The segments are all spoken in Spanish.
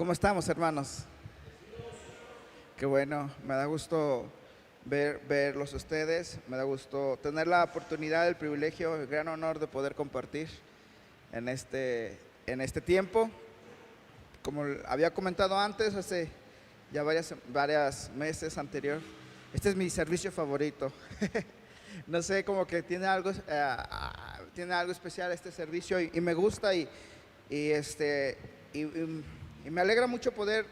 ¿Cómo estamos, hermanos? Qué bueno, me da gusto verlos a ustedes, me da gusto tener la oportunidad, el privilegio, el gran honor de poder compartir en este tiempo. Como había comentado antes, hace ya varias meses anterior, este es mi servicio favorito. No sé, como que tiene algo especial este servicio y me gusta y, y me alegra mucho poder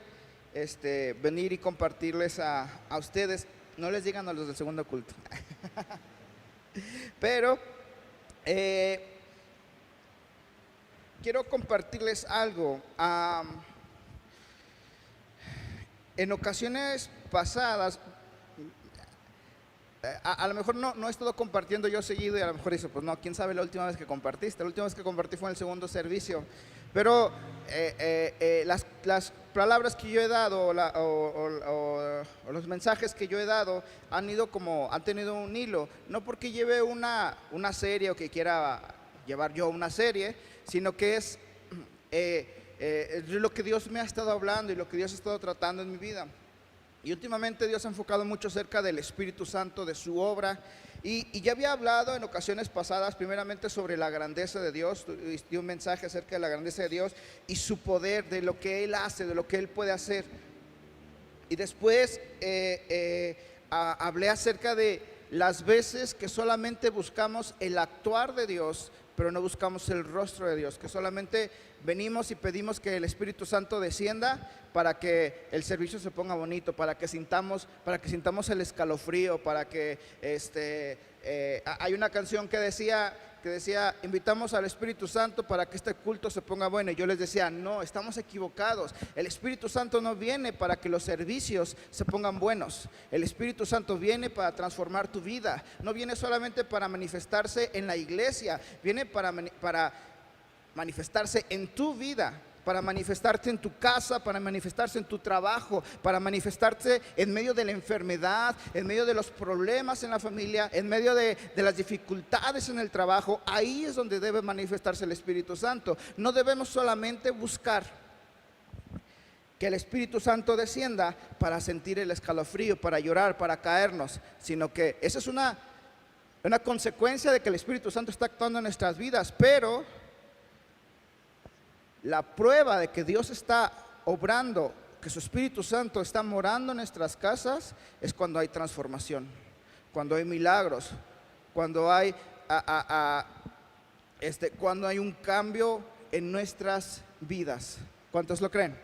venir y compartirles a ustedes. No les digan a los del segundo culto. Pero quiero compartirles algo. En ocasiones pasadas, a lo mejor no he estado compartiendo yo seguido y a lo mejor dice, pues no, quién sabe la última vez que compartiste. La última vez que compartí fue en el segundo servicio. Pero las palabras que yo he dado o los mensajes que yo he dado han tenido un hilo. No porque lleve una serie o que quiera llevar yo una serie, sino que es lo que Dios me ha estado hablando y lo que Dios ha estado tratando en mi vida. Y últimamente Dios ha enfocado mucho acerca del Espíritu Santo, de su obra. Y ya había hablado en ocasiones pasadas primeramente sobre la grandeza de Dios. Di un mensaje acerca de la grandeza de Dios y su poder, de lo que Él hace, de lo que Él puede hacer. Y después hablé acerca de las veces que solamente buscamos el actuar de Dios, pero no buscamos el rostro de Dios, que solamente venimos y pedimos que el Espíritu Santo descienda para que el servicio se ponga bonito, para que sintamos el escalofrío, para que hay una canción que decía invitamos al Espíritu Santo para que este culto se ponga bueno. Y yo les decía, no, estamos equivocados. El Espíritu Santo no viene para que los servicios se pongan buenos. El Espíritu Santo viene para transformar tu vida. No viene solamente para manifestarse en la iglesia, viene para manifestarse en tu vida, para manifestarte en tu casa, para manifestarse en tu trabajo, para manifestarse en medio de la enfermedad, en medio de los problemas en la familia, en medio de las dificultades en el trabajo. Ahí es donde debe manifestarse el Espíritu Santo. No debemos solamente buscar que el Espíritu Santo descienda para sentir el escalofrío, para llorar, para caernos, sino que esa es una consecuencia de que el Espíritu Santo está actuando en nuestras vidas. Pero la prueba de que Dios está obrando, que su Espíritu Santo está morando en nuestras casas, es cuando hay transformación, cuando hay milagros, cuando hay un cambio en nuestras vidas. ¿Cuántos lo creen?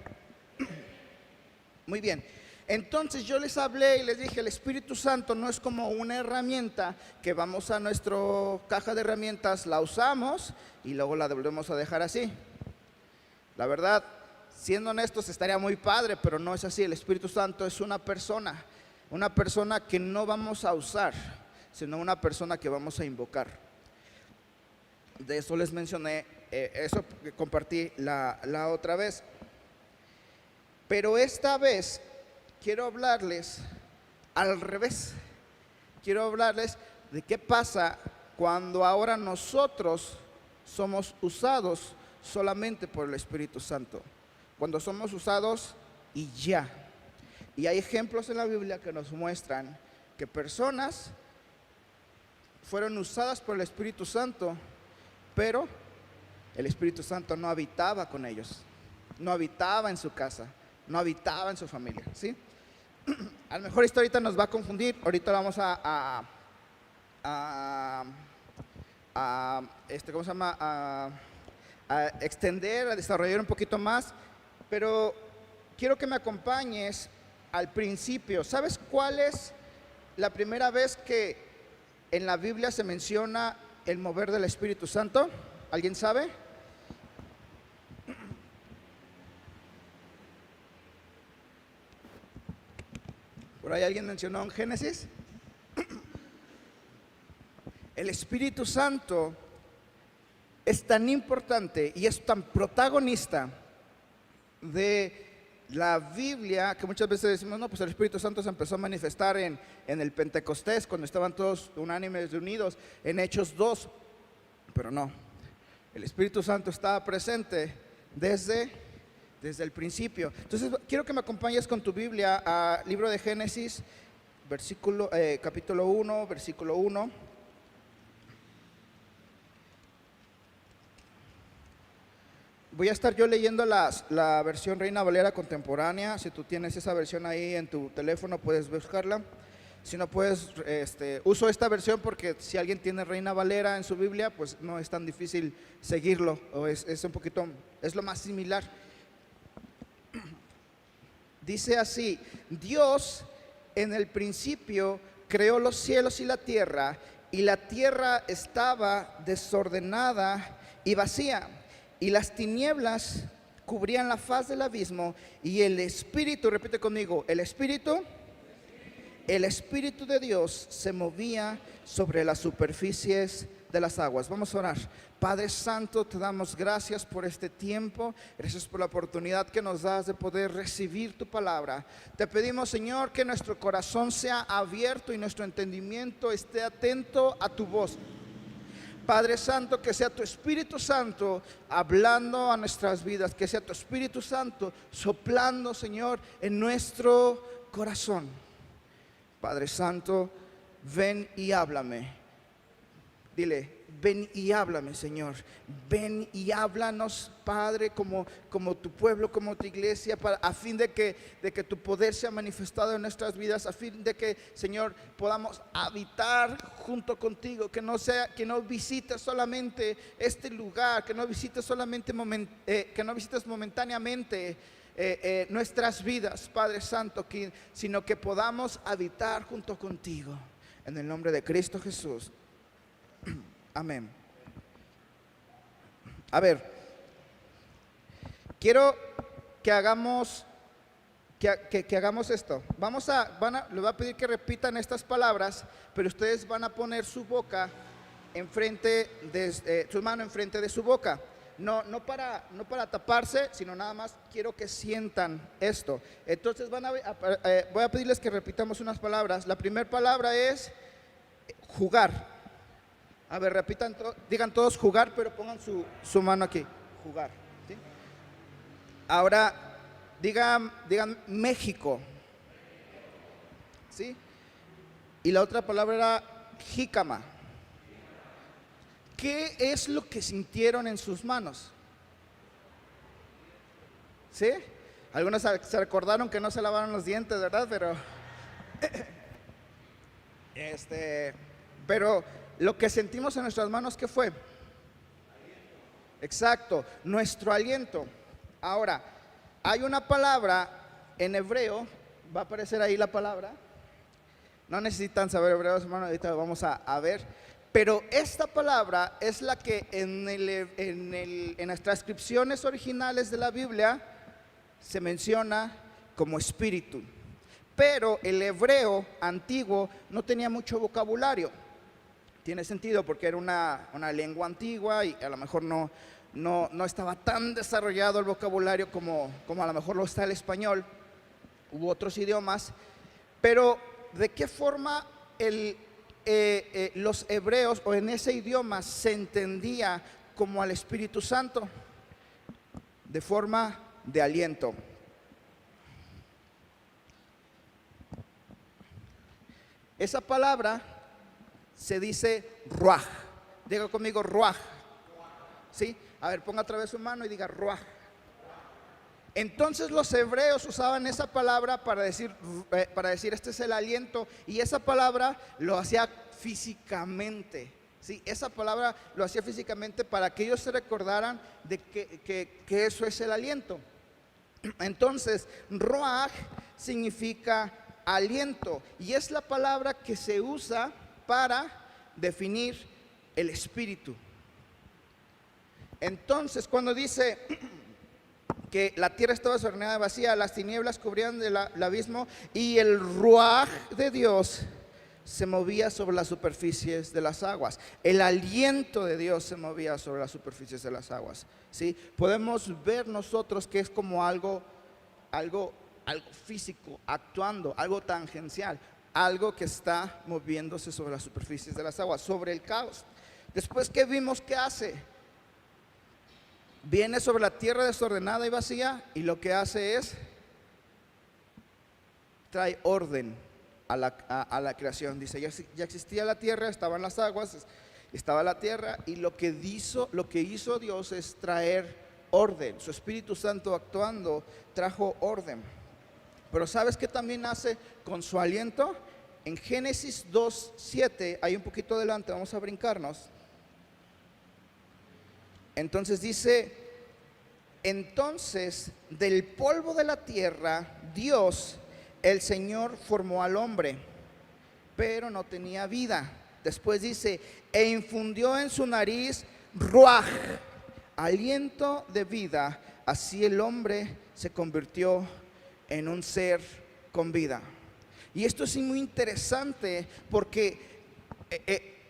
Muy bien. Entonces yo les hablé y les dije, el Espíritu Santo no es como una herramienta que vamos a nuestra caja de herramientas, la usamos y luego la volvemos a dejar así. La verdad, siendo honestos, estaría muy padre, pero no es así. El Espíritu Santo es una persona que no vamos a usar, sino una persona que vamos a invocar. De eso les mencioné, eso que compartí la otra vez. Pero esta vez quiero hablarles al revés. Quiero hablarles de qué pasa cuando ahora nosotros somos usados solamente por el Espíritu Santo, cuando somos usados y ya. Y hay ejemplos en la Biblia que nos muestran que personas fueron usadas por el Espíritu Santo, pero el Espíritu Santo no habitaba con ellos, no habitaba en su casa, no habitaba en su familia, ¿sí? A lo mejor esto ahorita nos va a confundir. Ahorita vamos ¿cómo se llama? A extender, a desarrollar un poquito más, pero quiero que me acompañes al principio. ¿Sabes cuál es la primera vez que en la Biblia se menciona el mover del Espíritu Santo? ¿Alguien sabe? ¿Por ahí alguien mencionó en Génesis? El Espíritu Santo es tan importante y es tan protagonista de la Biblia que muchas veces decimos, no, pues el Espíritu Santo se empezó a manifestar en el Pentecostés, cuando estaban todos unánimes reunidos, en Hechos 2, pero no, el Espíritu Santo estaba presente desde desde el principio. Entonces quiero que me acompañes con tu Biblia al libro de Génesis, capítulo 1, versículo 1. Voy a estar yo leyendo la versión Reina Valera contemporánea. Si tú tienes esa versión ahí en tu teléfono, puedes buscarla. Si no puedes, uso esta versión porque si alguien tiene Reina Valera en su Biblia, pues no es tan difícil seguirlo, o es un poquito, es lo más similar. Dice así: Dios en el principio creó los cielos y la tierra estaba desordenada y vacía, y las tinieblas cubrían la faz del abismo, y el Espíritu, repite conmigo, el Espíritu de Dios se movía sobre las superficies de las aguas. Vamos a orar. Padre Santo, te damos gracias por este tiempo, gracias por la oportunidad que nos das de poder recibir tu palabra. Te pedimos, Señor, que nuestro corazón sea abierto y nuestro entendimiento esté atento a tu voz. Padre Santo, que sea tu Espíritu Santo hablando a nuestras vidas, que sea tu Espíritu Santo soplando, Señor, en nuestro corazón. Padre Santo, ven y háblame. Dile, ven y háblame, Señor. Ven y háblanos, Padre, como tu pueblo, como tu iglesia, a fin de que tu poder sea manifestado en nuestras vidas, a fin de que, Señor, podamos habitar junto contigo, que no visites solamente este lugar, que no visites momentáneamente nuestras vidas, Padre Santo, sino que podamos habitar junto contigo. En el nombre de Cristo Jesús. Amén. A ver, quiero que hagamos esto. Les voy a pedir que repitan estas palabras, pero ustedes van a poner su boca enfrente de su mano enfrente de su boca. No para taparse, sino nada más quiero que sientan esto. Entonces voy a pedirles que repitamos unas palabras. La primera palabra es jugar. A ver, digan todos jugar, pero pongan su mano aquí. Jugar, ¿sí? Ahora digan México, ¿sí? Y la otra palabra era jícama. ¿Qué es lo que sintieron en sus manos? ¿Sí? Algunos se recordaron que no se lavaron los dientes, ¿verdad? Pero lo que sentimos en nuestras manos, ¿qué fue? Exacto, nuestro aliento. Ahora, hay una palabra en hebreo, va a aparecer ahí la palabra. No necesitan saber hebreo, hermano, ahorita vamos a ver. Pero esta palabra es la que en las transcripciones originales de la Biblia se menciona como espíritu. Pero el hebreo antiguo no tenía mucho vocabulario. Tiene sentido porque era una lengua antigua y a lo mejor no estaba tan desarrollado el vocabulario como a lo mejor lo está el español. Hubo otros idiomas. Pero ¿de qué forma los hebreos o en ese idioma se entendía como al Espíritu Santo? De forma de aliento. Esa palabra se dice ruaj. Diga conmigo ruaj. ¿Sí? A ver, ponga otra vez su mano y diga ruaj. Entonces los hebreos usaban esa palabra para decir este es el aliento, y esa palabra lo hacía físicamente. ¿Sí? Esa palabra lo hacía físicamente para que ellos se recordaran de que eso es el aliento. Entonces, ruaj significa aliento, y es la palabra que se usa para definir el espíritu. Entonces, cuando dice que la tierra estaba desordenada y vacía, las tinieblas cubrían el abismo, y el ruaj de Dios se movía sobre las superficies de las aguas. El aliento de Dios se movía sobre las superficies de las aguas. ¿Sí? Podemos ver nosotros que es como algo físico, actuando, algo tangencial, algo que está moviéndose sobre las superficies de las aguas, sobre el caos. Después, ¿qué vimos que hace? viene sobre la tierra desordenada y vacía, y lo que hace es trae orden a la creación. Dice, ya existía la tierra, estaban las aguas, estaba la tierra, y lo que hizo Dios es traer orden. Su Espíritu Santo actuando trajo orden. Pero ¿sabes qué también hace con su aliento? En Génesis 2:7, ahí un poquito adelante, vamos a brincarnos. Entonces dice, entonces del polvo de la tierra Dios, el Señor, formó al hombre, pero no tenía vida. Después dice, e infundió en su nariz ruaj, aliento de vida. Así el hombre se convirtió en un ser con vida. Y esto es muy interesante porque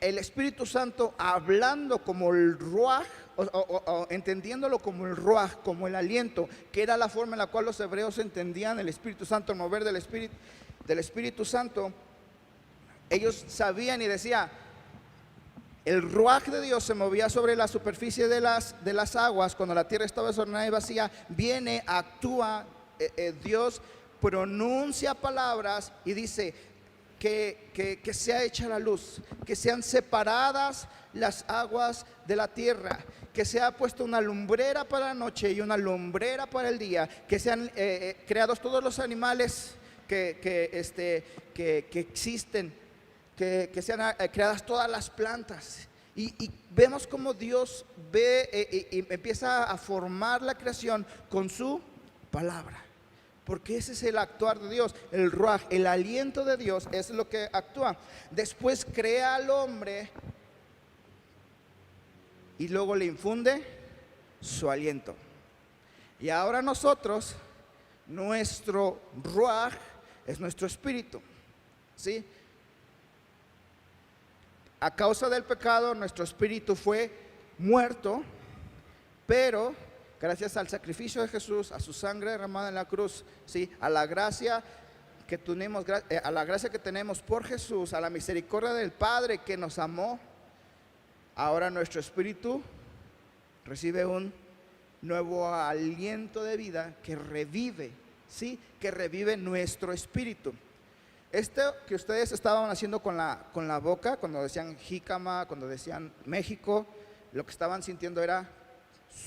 el Espíritu Santo, hablando como el ruaj, o entendiéndolo como el ruaj, como el aliento, que era la forma en la cual los hebreos entendían el Espíritu Santo, el mover del Espíritu Santo, ellos sabían y decía, el ruaj de Dios se movía sobre la superficie de las aguas cuando la tierra estaba desordenada y vacía. Viene, actúa, Dios pronuncia palabras y dice que sea hecha la luz, que sean separadas las aguas de la tierra, que sea puesta una lumbrera para la noche y una lumbrera para el día, que sean creados todos los animales que existen, que sean creadas todas las plantas. Y vemos como Dios ve y empieza a formar la creación con su palabra. Porque ese es el actuar de Dios, el ruaj, el aliento de Dios es lo que actúa. Después crea al hombre y luego le infunde su aliento. Y ahora nosotros, nuestro ruaj es nuestro espíritu, ¿sí? A causa del pecado, nuestro espíritu fue muerto, pero gracias al sacrificio de Jesús, a su sangre derramada en la cruz, ¿sí? A la gracia que tenemos por Jesús, a la misericordia del Padre que nos amó, ahora nuestro espíritu recibe un nuevo aliento de vida que revive, ¿sí? Que revive nuestro espíritu. Esto que ustedes estaban haciendo con la boca, cuando decían jícama, cuando decían México, lo que estaban sintiendo era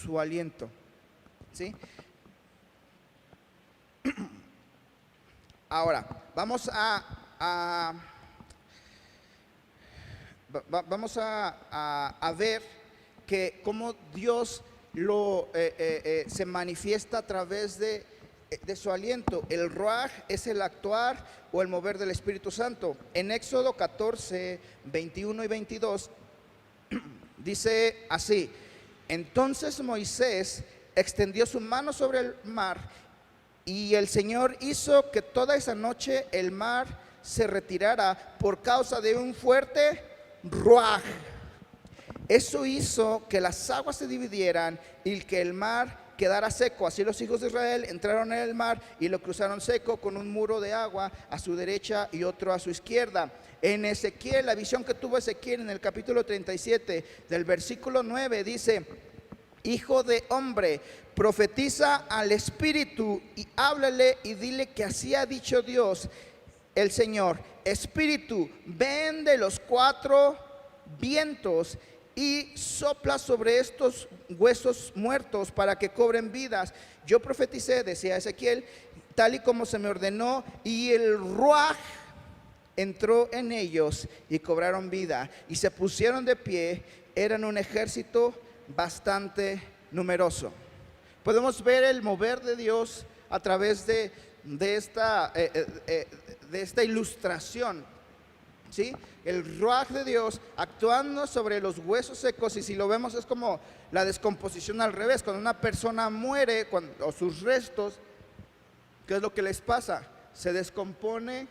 su aliento, ¿sí? Ahora, vamos a ver que cómo Dios se manifiesta a través de su aliento. El ruaj es el actuar o el mover del Espíritu Santo. En Éxodo 14, 21 y 22 dice así: entonces Moisés extendió su mano sobre el mar, y el Señor hizo que toda esa noche el mar se retirara por causa de un fuerte ruaj. Eso hizo que las aguas se dividieran y que el mar quedara seco. Así los hijos de Israel entraron en el mar y lo cruzaron seco, con un muro de agua a su derecha y otro a su izquierda. En Ezequiel, la visión que tuvo Ezequiel en el capítulo 37 del versículo 9 dice: hijo de hombre, profetiza al Espíritu y háblale y dile que así ha dicho Dios el Señor: Espíritu, ven de los cuatro vientos y sopla sobre estos huesos muertos para que cobren vidas. Yo profeticé, decía Ezequiel, tal y como se me ordenó, y el ruaj entró en ellos y cobraron vida y se pusieron de pie. Eran un ejército bastante numeroso. Podemos ver el mover de Dios a través de esta ilustración, ¿sí? El ruaj de Dios actuando sobre los huesos secos. Y si lo vemos, es como la descomposición al revés. Cuando una persona muere, o sus restos, ¿qué es lo que les pasa? Se descompone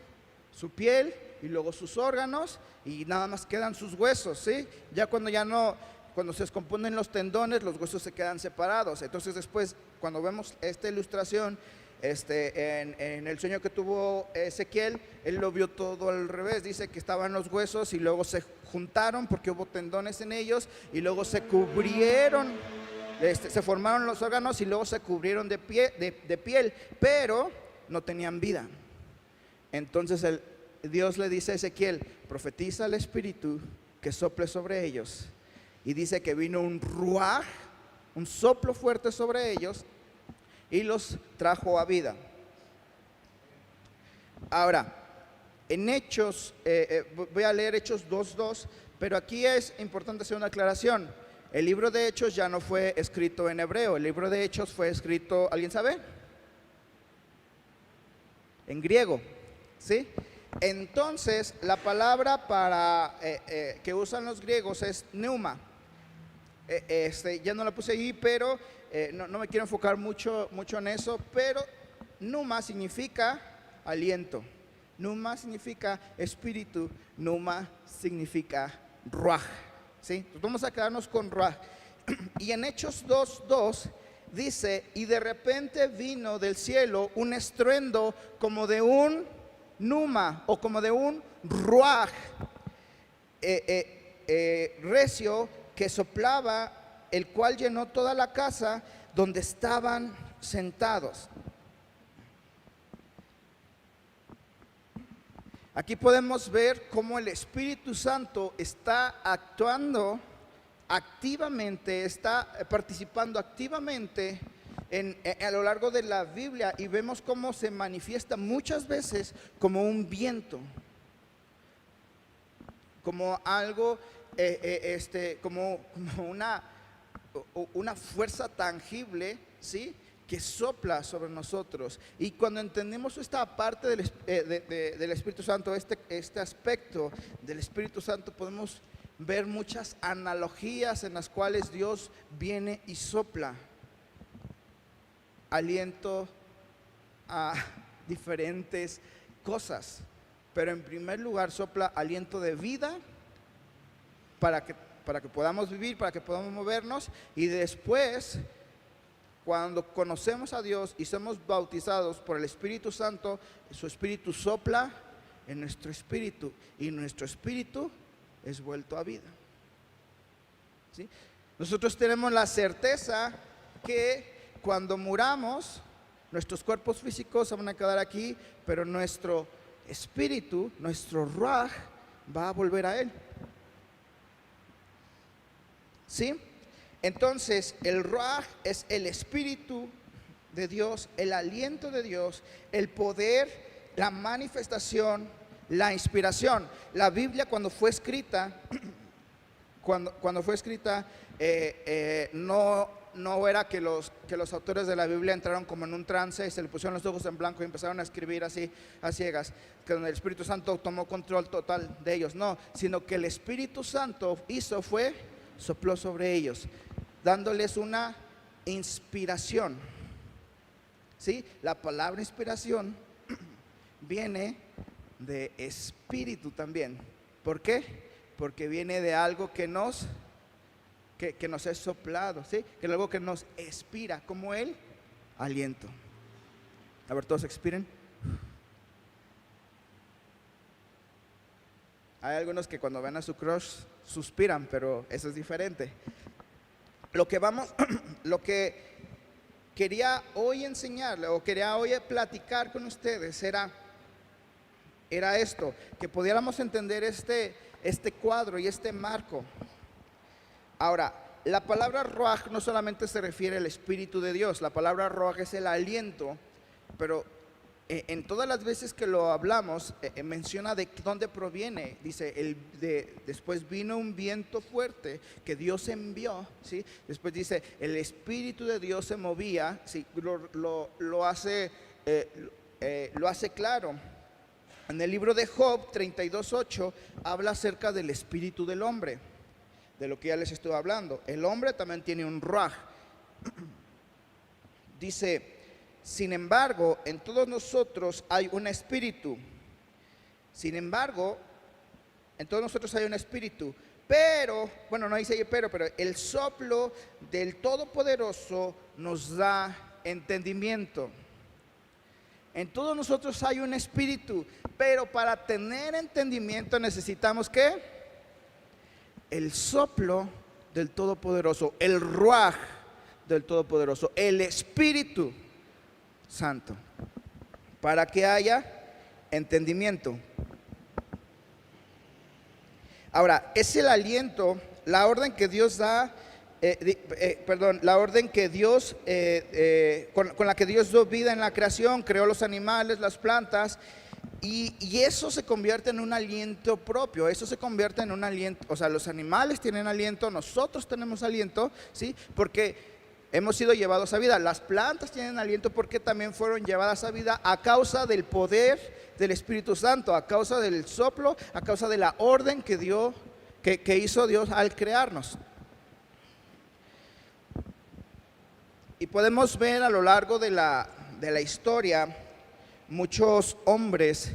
su piel y luego sus órganos y nada más quedan sus huesos, ¿sí? Cuando se descomponen los tendones, los huesos se quedan separados. Entonces después, cuando vemos esta ilustración, en el sueño que tuvo Ezequiel, él lo vio todo al revés. Dice que estaban los huesos y luego se juntaron porque hubo tendones en ellos y luego se cubrieron se formaron los órganos y luego se cubrieron de piel, pero no tenían vida. Entonces Dios le dice a Ezequiel: profetiza al Espíritu que sople sobre ellos. Y dice que vino un ruaj, un soplo fuerte sobre ellos, y los trajo a vida. Ahora, en Hechos, voy a leer Hechos 2:2, pero aquí es importante hacer una aclaración. El libro de Hechos ya no fue escrito en hebreo, el libro de Hechos fue escrito, ¿alguien sabe? En griego, ¿sí? Entonces, la palabra para que usan los griegos es pneuma. Ya no la puse ahí, pero no me quiero enfocar mucho en eso, pero pneuma significa aliento, pneuma significa espíritu, pneuma significa ruaj, ¿sí? Entonces vamos a quedarnos con ruaj. Y en Hechos 2:2 dice: y de repente vino del cielo un estruendo como de un pneuma o como de un ruaj recio que soplaba, el cual llenó toda la casa donde estaban sentados. Aquí podemos ver cómo el Espíritu Santo está actuando activamente, está participando activamente a lo largo de la Biblia, y vemos cómo se manifiesta muchas veces como un viento, como algo, como una fuerza tangible, ¿sí?, que sopla sobre nosotros. Y cuando entendemos esta parte del Espíritu Santo, este aspecto del Espíritu Santo, podemos ver muchas analogías en las cuales Dios viene y sopla aliento a diferentes cosas, pero en primer lugar sopla aliento de vida para que podamos vivir, para que podamos movernos, y después, cuando conocemos a Dios y somos bautizados por el Espíritu Santo, su Espíritu sopla en nuestro espíritu y nuestro espíritu es vuelto a vida, ¿sí? Nosotros tenemos la certeza que cuando muramos, nuestros cuerpos físicos se van a quedar aquí, pero nuestro espíritu, nuestro ruaj, va a volver a Él, ¿sí? Entonces, el ruaj es el Espíritu de Dios, el aliento de Dios, el poder, la manifestación, la inspiración. La Biblia, cuando fue escrita, no era que los autores de la Biblia entraron como en un trance y se le pusieron los ojos en blanco y empezaron a escribir así a ciegas, que el Espíritu Santo tomó control total de ellos. No, sino que el Espíritu Santo sopló sobre ellos, dándoles una inspiración, ¿sí? La palabra inspiración viene de espíritu también. ¿Por qué? Porque viene de algo que nos es soplado, ¿sí? Que es algo que nos expira, como el aliento. A ver, todos expiren. Hay algunos que cuando ven a su crush suspiran, pero eso es diferente. Lo que quería hoy enseñarle, o quería hoy platicar con ustedes, era esto, que pudiéramos entender este cuadro y este marco. Ahora, la palabra ruaj no solamente se refiere al Espíritu de Dios, la palabra ruaj es el aliento, pero en todas las veces que lo hablamos, menciona de dónde proviene. Dice, después vino un viento fuerte que Dios envió, ¿sí? Después dice, el Espíritu de Dios se movía, ¿sí? Lo hace claro. En el libro de Job 32:8 habla acerca del espíritu del hombre, de lo que ya les estuve hablando. El hombre también tiene un ruaj. Dice, sin embargo, en todos nosotros hay un espíritu. Pero, bueno, no dice ahí pero el soplo del Todopoderoso nos da entendimiento. En todos nosotros hay un espíritu, pero para tener entendimiento necesitamos ¿qué? El soplo del Todopoderoso, el ruaj del Todopoderoso, el Espíritu Santo, para que haya entendimiento. Ahora, es el aliento, la orden que Dios da, la orden que Dios, con la que Dios dio vida en la creación, creó los animales, las plantas, y eso se convierte en un aliento propio, eso se convierte en un aliento, o sea, los animales tienen aliento, nosotros tenemos aliento, ¿sí? Porque hemos sido llevados a vida. Las plantas tienen aliento porque también fueron llevadas a vida a causa del poder del Espíritu Santo, a causa del soplo, a causa de la orden que dio, que hizo Dios al crearnos. Y podemos ver a lo largo de la historia muchos hombres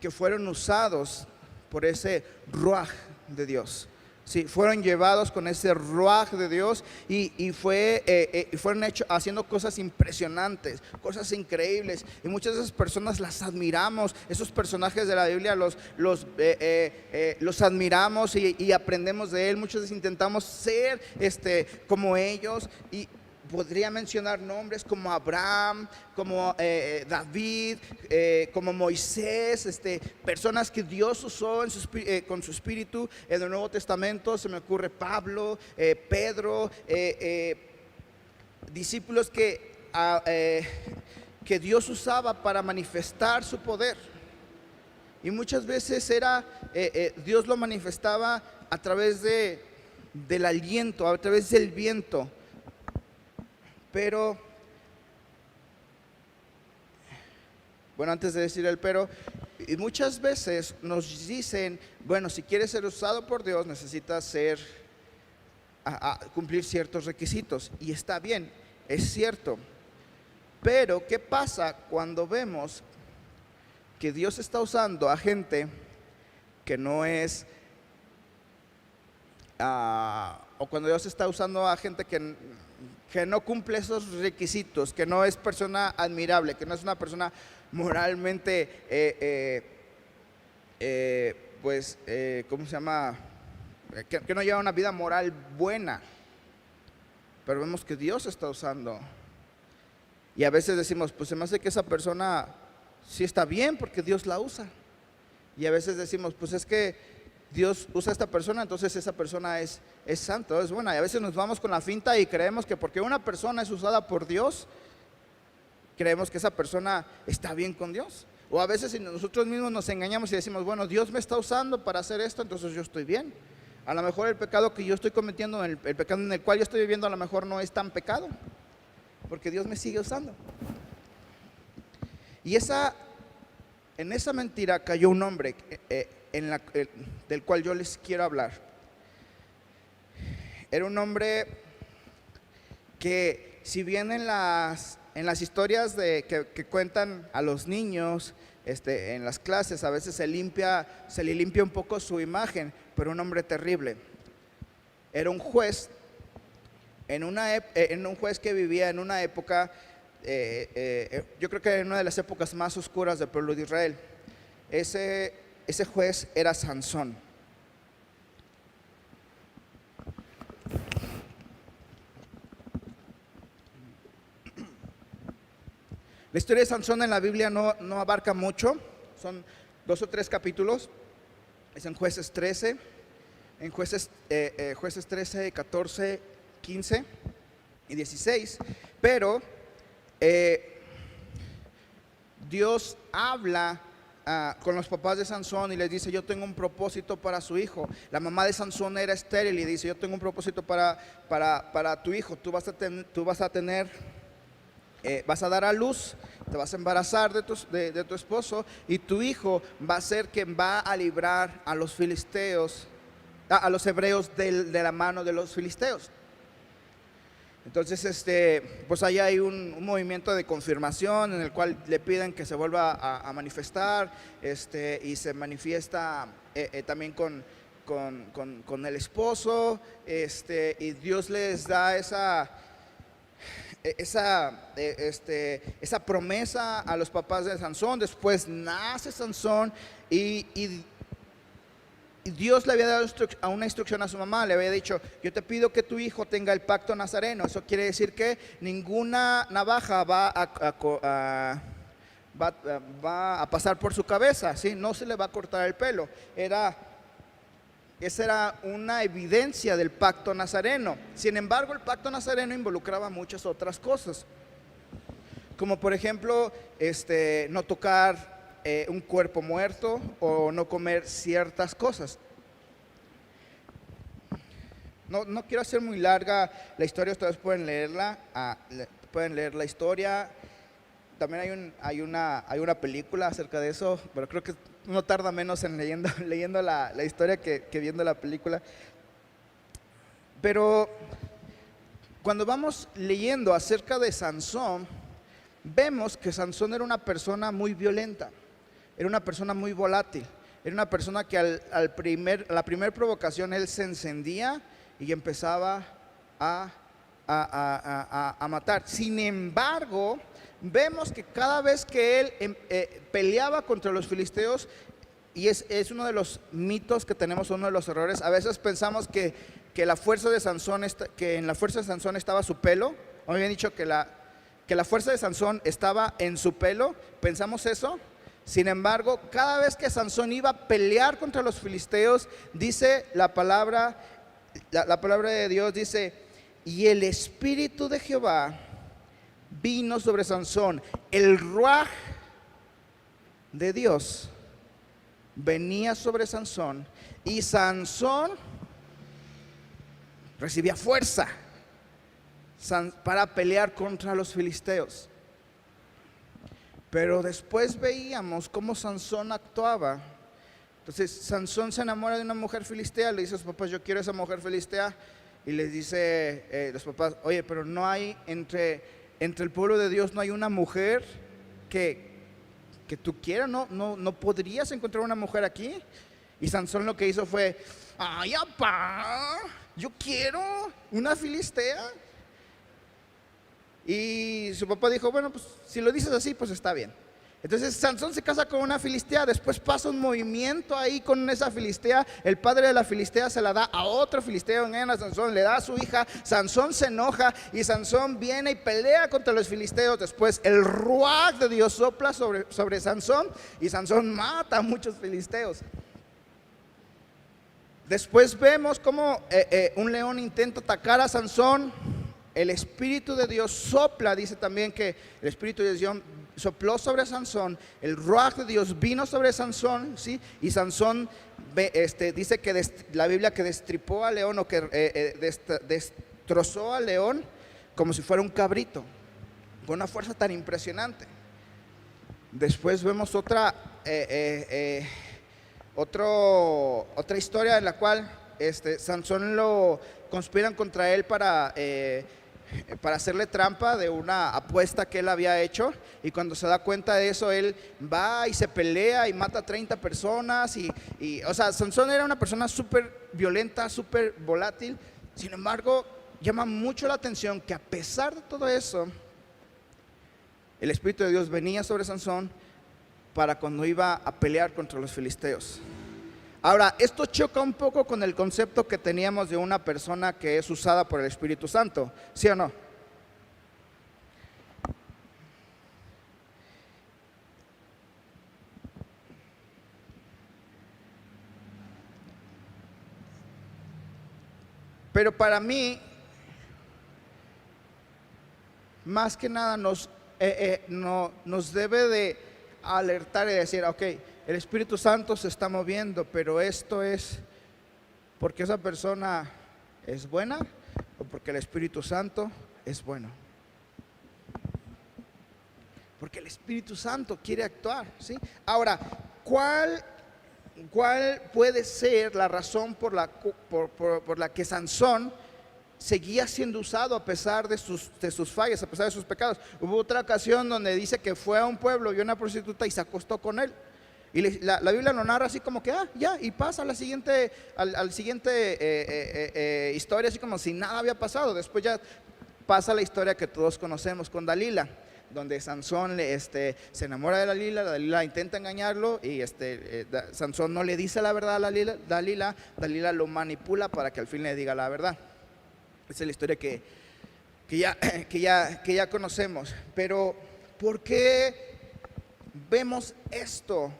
que fueron usados por ese ruaj de Dios. Sí, fueron llevados con ese ruaj de Dios y fueron haciendo cosas impresionantes, cosas increíbles. Y muchas de esas personas las admiramos. Esos personajes de la Biblia los admiramos y aprendemos de él. Muchas veces intentamos ser como ellos. Y podría mencionar nombres como Abraham, como David, como Moisés, personas que Dios usó con su espíritu. En el Nuevo Testamento se me ocurre Pablo, Pedro, discípulos que Dios usaba para manifestar su poder. Y muchas veces Dios lo manifestaba a través del aliento, a través del viento. Pero, bueno, antes de decir el pero, y muchas veces nos dicen, bueno, si quieres ser usado por Dios, necesitas cumplir ciertos requisitos. Y está bien, es cierto. Pero, ¿qué pasa cuando vemos que Dios está usando a gente que no es, o cuando Dios está usando a gente que no cumple esos requisitos, que no es persona admirable, que no es una persona moralmente, ¿cómo se llama? Que no lleva una vida moral buena? Pero vemos que Dios está usando. Y a veces decimos, pues se me hace que esa persona sí está bien porque Dios la usa. Y a veces decimos, pues es que Dios usa a esta persona, entonces esa persona es santa, es buena. Y a veces nos vamos con la finta y creemos que porque una persona es usada por Dios, creemos que esa persona está bien con Dios. O a veces nosotros mismos nos engañamos y decimos, bueno, Dios me está usando para hacer esto, entonces yo estoy bien. A lo mejor el pecado que yo estoy cometiendo, el pecado en el cual yo estoy viviendo, a lo mejor no es tan pecado, porque Dios me sigue usando. Y en esa mentira cayó un hombre del cual yo les quiero hablar. Era un hombre que, si bien en las historias que cuentan a los niños en las clases, a veces se le limpia un poco su imagen, pero un hombre terrible. Era un juez, un juez que vivía en una época, yo creo que en una de las épocas más oscuras del pueblo de Israel. Ese juez era Sansón. La historia de Sansón en la Biblia no abarca mucho, son 2 o 3 capítulos. Es en Jueces 13, Jueces 13, 14, 15 y 16. Pero Dios habla con los papás de Sansón y les dice, yo tengo un propósito para su hijo. La mamá de Sansón era estéril y dice, yo tengo un propósito para tu hijo. Tú vas a tener, vas a dar a luz, te vas a embarazar de tu esposo, y tu hijo va a ser quien va a librar a los filisteos, a los hebreos de la mano de los filisteos. Entonces, pues allá hay un movimiento de confirmación en el cual le piden que se vuelva a manifestar, y se manifiesta también con el esposo, y Dios les da esa promesa a los papás de Sansón. Después nace Sansón y Dios le había dado una instrucción a su mamá, le había dicho: yo te pido que tu hijo tenga el pacto nazareno. Eso quiere decir que ninguna navaja va a pasar por su cabeza, ¿sí? No se le va a cortar el pelo. Esa era una evidencia del pacto nazareno. Sin embargo, el pacto nazareno involucraba muchas otras cosas, como por ejemplo no tocar un cuerpo muerto o no comer ciertas cosas. No quiero hacer muy larga la historia, ustedes pueden leerla, pueden leer la historia. También hay una película acerca de eso, pero creo que uno tarda menos en leyendo la historia que viendo la película. Pero cuando vamos leyendo acerca de Sansón, vemos que Sansón era una persona muy violenta, era una persona muy volátil, era una persona que a la primera provocación él se encendía y empezaba a matar. Sin embargo, vemos que cada vez que él peleaba contra los filisteos, y es uno de los mitos que tenemos, uno de los errores, a veces pensamos que la fuerza de Sansón, que en la fuerza de Sansón estaba su pelo. Me habían dicho que la fuerza de Sansón estaba en su pelo, pensamos eso. Sin embargo, cada vez que Sansón iba a pelear contra los filisteos, dice la palabra de Dios, dice: y el Espíritu de Jehová vino sobre Sansón. El ruaj de Dios venía sobre Sansón, y Sansón recibía fuerza para pelear contra los filisteos. Pero después veíamos cómo Sansón actuaba. Entonces Sansón se enamora de una mujer filistea, le dice a sus papás: yo quiero esa mujer filistea. Y les dice los papás: oye, pero no hay entre el pueblo de Dios, no hay una mujer que tú quieras, no podrías encontrar una mujer aquí. Y Sansón lo que hizo fue: ay, papá, yo quiero una filistea. Y su papá dijo: bueno, pues si lo dices así, pues está bien. Entonces Sansón se casa con una filistea. Después pasa un movimiento ahí con esa filistea. El padre de la filistea se la da a otro filisteo, engañan a Sansón, le da a su hija. Sansón se enoja y Sansón viene y pelea contra los filisteos. Después el ruaj de Dios sopla sobre Sansón, y Sansón mata a muchos filisteos. Después vemos cómo un león intenta atacar a Sansón. El Espíritu de Dios sopla, dice también que el Espíritu de Dios sopló sobre Sansón, el ruaj de Dios vino sobre Sansón, ¿sí? Y Sansón dice que la Biblia que destripó al león, o que destrozó al león como si fuera un cabrito, con una fuerza tan impresionante. Después vemos otra historia en la cual Sansón lo conspiran contra él para hacerle trampa de una apuesta que él había hecho, y cuando se da cuenta de eso, él va y se pelea y mata a 30 personas o sea, Sansón era una persona súper violenta, súper volátil. Sin embargo, llama mucho la atención que a pesar de todo eso, el Espíritu de Dios venía sobre Sansón para cuando iba a pelear contra los filisteos. Ahora, esto choca un poco con el concepto que teníamos de una persona que es usada por el Espíritu Santo, ¿sí o no? Pero para mí, más que nada nos debe de alertar y decir: ok, el Espíritu Santo se está moviendo, pero esto es porque esa persona es buena o porque el Espíritu Santo es bueno. Porque el Espíritu Santo quiere actuar, ¿sí? Ahora, ¿cuál puede ser la razón por la que Sansón seguía siendo usado a pesar de sus fallas, a pesar de sus pecados? Hubo otra ocasión donde dice que fue a un pueblo, vio una prostituta y se acostó con él. Y la Biblia lo narra así como que ya, y pasa a la siguiente historia, así como si nada había pasado. Después ya pasa la historia que todos conocemos con Dalila. donde Sansón se enamora de Dalila intenta engañarlo y Sansón no le dice la verdad a Dalila lo manipula para que al fin le diga la verdad. Esa es la historia que ya conocemos. Pero ¿por qué vemos esto?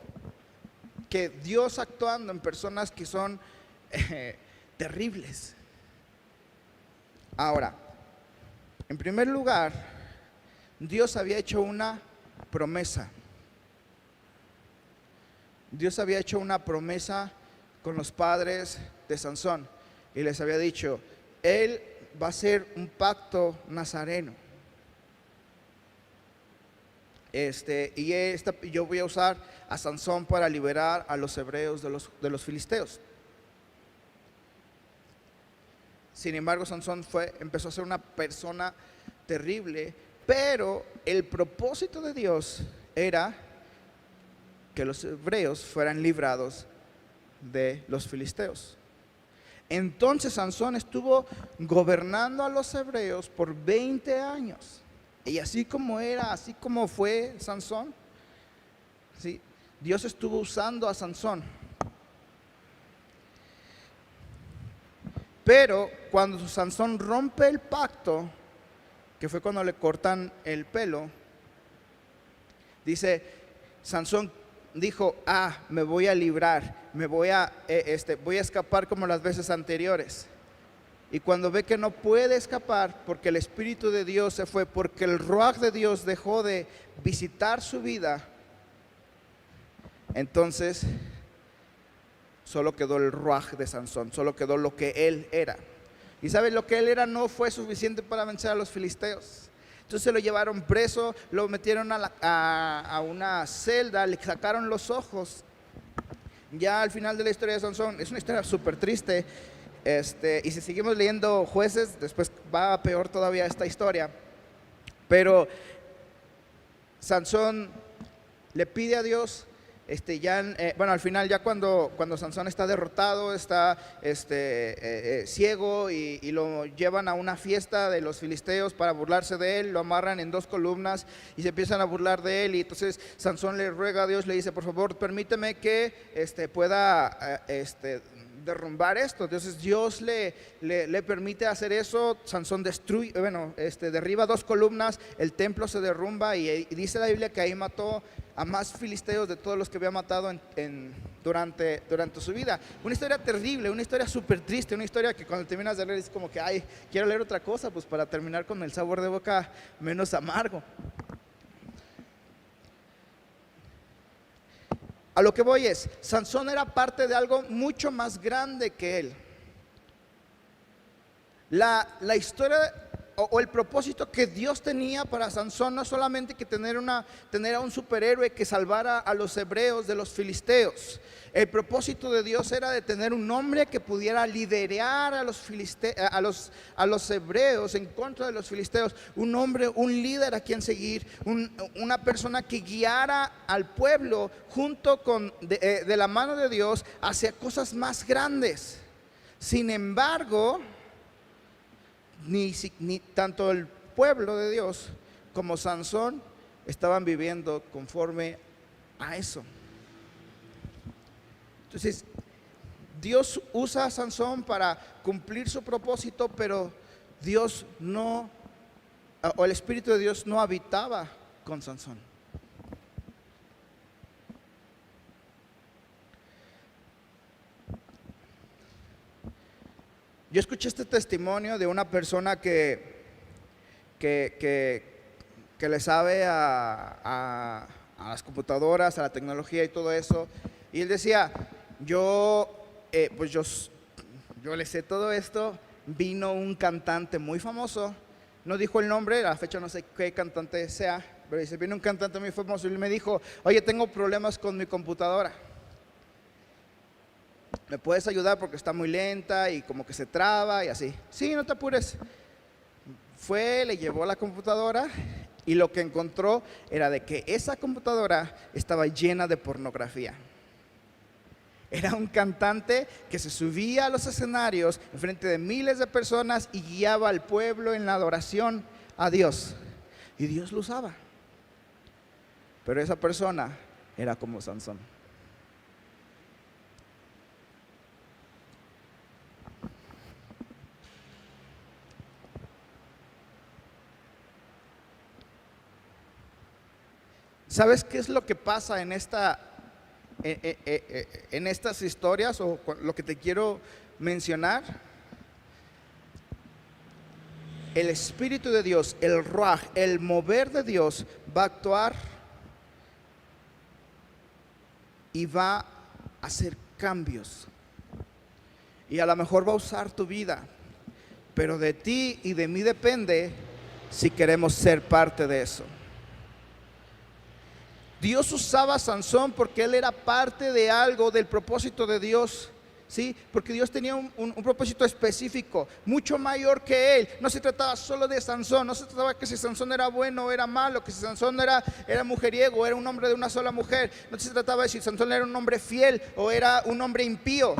Que Dios actuando en personas que son terribles. Ahora, en primer lugar, Dios había hecho una promesa. Dios había hecho una promesa con los padres de Sansón y les había dicho, él va a ser un pacto nazareno. Yo voy a usar a Sansón para liberar a los hebreos de los filisteos. Sin embargo, Sansón empezó a ser una persona terrible, pero el propósito de Dios era que los hebreos fueran librados de los filisteos. Entonces Sansón estuvo gobernando a los hebreos por 20 años. Y así como fue Sansón, ¿sí? Dios estuvo usando a Sansón. Pero cuando Sansón rompe el pacto, que fue cuando le cortan el pelo, dice, Sansón dijo, me voy a librar, voy a escapar como las veces anteriores. Y cuando ve que no puede escapar porque el Espíritu de Dios se fue, porque el Ruaj de Dios dejó de visitar su vida, entonces solo quedó el Ruaj de Sansón, solo quedó lo que él era. Y ¿sabes? Lo que él era no fue suficiente para vencer a los filisteos. Entonces lo llevaron preso, lo metieron a una celda, le sacaron los ojos. Ya al final de la historia de Sansón, es una historia súper triste. Y si seguimos leyendo Jueces, después va peor todavía esta historia. Pero Sansón le pide a Dios, al final ya cuando Sansón está derrotado, está ciego y lo llevan a una fiesta de los filisteos para burlarse de él, lo amarran en 2 columnas y se empiezan a burlar de él. Y entonces Sansón le ruega a Dios, le dice, por favor, permíteme que pueda derrumbar esto. Entonces Dios le permite hacer eso. Sansón derriba 2 columnas, el templo se derrumba y dice la Biblia que ahí mató a más filisteos de todos los que había matado durante su vida. Una historia terrible, una historia súper triste, una historia que cuando terminas de leer es como que, quiero leer otra cosa, pues para terminar con el sabor de boca menos amargo. A lo que voy es, Sansón era parte de algo mucho más grande que él. La historia o el propósito que Dios tenía para Sansón no solamente que tener a un superhéroe que salvara a los hebreos de los filisteos. El propósito de Dios era de tener un hombre que pudiera liderar a los hebreos en contra de los filisteos. Un hombre, un líder a quien seguir, una persona que guiara al pueblo junto con de la mano de Dios hacia cosas más grandes. Sin embargo, ni tanto el pueblo de Dios como Sansón estaban viviendo conforme a eso. Entonces Dios usa a Sansón para cumplir su propósito, pero el Espíritu de Dios no habitaba con Sansón. Yo escuché este testimonio de una persona que le sabe a las computadoras, a la tecnología y todo eso. Y él decía, yo le sé todo esto. Vino un cantante muy famoso, no dijo el nombre, a la fecha no sé qué cantante sea, pero dice, vino un cantante muy famoso y me dijo, oye, tengo problemas con mi computadora. ¿Me puedes ayudar? Porque está muy lenta y como que se traba y así. Sí, no te apures. Le llevó la computadora y lo que encontró era de que esa computadora estaba llena de pornografía. Era un cantante que se subía a los escenarios en frente de miles de personas y guiaba al pueblo en la adoración a Dios. Y Dios lo usaba. pero esa persona era como Sansón. ¿Sabes qué es lo que pasa en estas historias, o lo que te quiero mencionar? El Espíritu de Dios, el Ruaj, el mover de Dios va a actuar y va a hacer cambios. Y a lo mejor va a usar tu vida, pero de ti y de mí depende si queremos ser parte de eso. Dios usaba a Sansón porque él era parte de algo, del propósito de Dios, ¿sí? Porque Dios tenía un propósito específico, mucho mayor que él. No se trataba solo de Sansón, no se trataba que si Sansón era bueno o era malo, que si Sansón era mujeriego, era un hombre de una sola mujer. No se trataba de si Sansón era un hombre fiel o era un hombre impío.